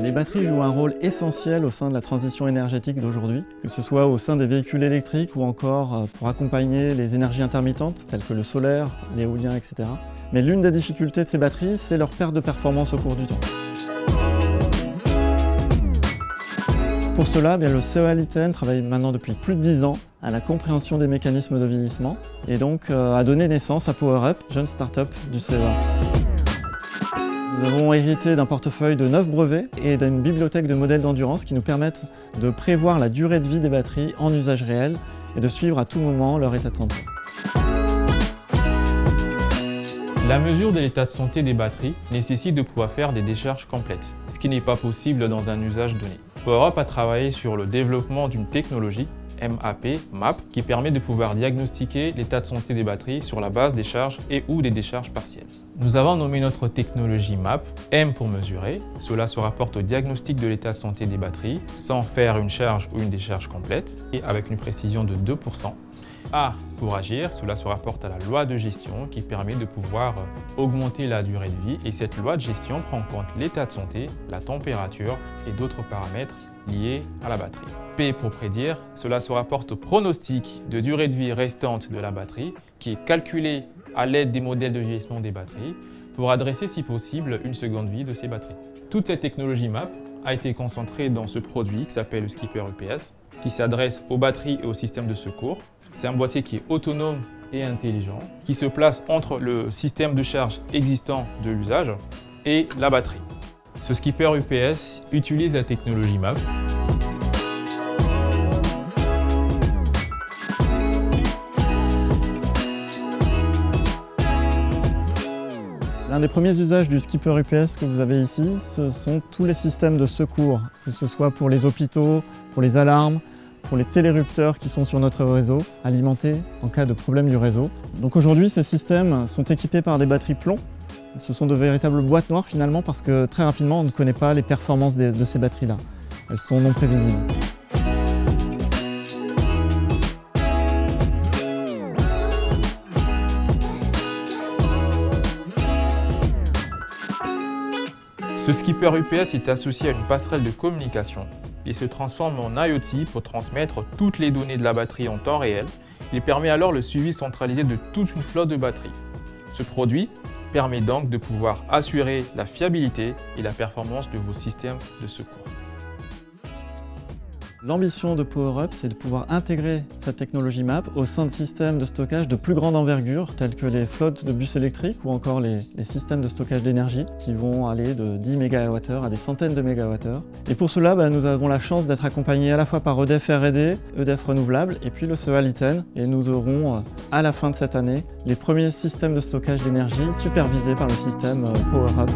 Les batteries jouent un rôle essentiel au sein de la transition énergétique d'aujourd'hui, que ce soit au sein des véhicules électriques ou encore pour accompagner les énergies intermittentes telles que le solaire, l'éolien, etc. Mais l'une des difficultés de ces batteries, c'est leur perte de performance au cours du temps. Pour cela, le CEA-Liten travaille maintenant depuis plus de 10 ans à la compréhension des mécanismes de vieillissement et donc a donné naissance à PowerUp, jeune start-up du CEA. Nous avons hérité d'un portefeuille de 9 brevets et d'une bibliothèque de modèles d'endurance qui nous permettent de prévoir la durée de vie des batteries en usage réel et de suivre à tout moment leur état de santé. La mesure de l'état de santé des batteries nécessite de pouvoir faire des décharges complètes, ce qui n'est pas possible dans un usage donné. PowerUp a travaillé sur le développement d'une technologie MAP, qui permet de pouvoir diagnostiquer l'état de santé des batteries sur la base des charges et ou des décharges partielles. Nous avons nommé notre technologie MAP, M pour mesurer, cela se rapporte au diagnostic de l'état de santé des batteries sans faire une charge ou une décharge complète et avec une précision de 2%. A pour agir, cela se rapporte à la loi de gestion qui permet de pouvoir augmenter la durée de vie et cette loi de gestion prend en compte l'état de santé, la température et d'autres paramètres liés à la batterie. P pour prédire, cela se rapporte au pronostic de durée de vie restante de la batterie qui est calculé à l'aide des modèles de vieillissement des batteries pour adresser si possible une seconde vie de ces batteries. Toute cette technologie MAP a été concentrée dans ce produit qui s'appelle le Skipper UPS qui s'adresse aux batteries et aux systèmes de secours. C'est un boîtier qui est autonome et intelligent, qui se place entre le système de charge existant de l'usage et la batterie. Ce Skipper UPS utilise la technologie MAP. L'un des premiers usages du Skipper UPS que vous avez ici, ce sont tous les systèmes de secours, que ce soit pour les hôpitaux, pour les alarmes, pour les télérupteurs qui sont sur notre réseau, alimentés en cas de problème du réseau. Donc aujourd'hui, ces systèmes sont équipés par des batteries plomb. Ce sont de véritables boîtes noires finalement parce que très rapidement, on ne connaît pas les performances de ces batteries-là. Elles sont non prévisibles. Ce Skipper UPS est associé à une passerelle de communication. Il se transforme en IoT pour transmettre toutes les données de la batterie en temps réel. Il permet alors le suivi centralisé de toute une flotte de batteries. Ce produit permet donc de pouvoir assurer la fiabilité et la performance de vos systèmes de secours. L'ambition de PowerUp, c'est de pouvoir intégrer cette technologie MAP au sein de systèmes de stockage de plus grande envergure, tels que les flottes de bus électriques ou encore les systèmes de stockage d'énergie qui vont aller de 10 MWh à des centaines de mégawattheures. Et pour cela, nous avons la chance d'être accompagnés à la fois par EDF R&D, EDF Renouvelable et puis le CEA-Liten. Et nous aurons à la fin de cette année les premiers systèmes de stockage d'énergie supervisés par le système PowerUp.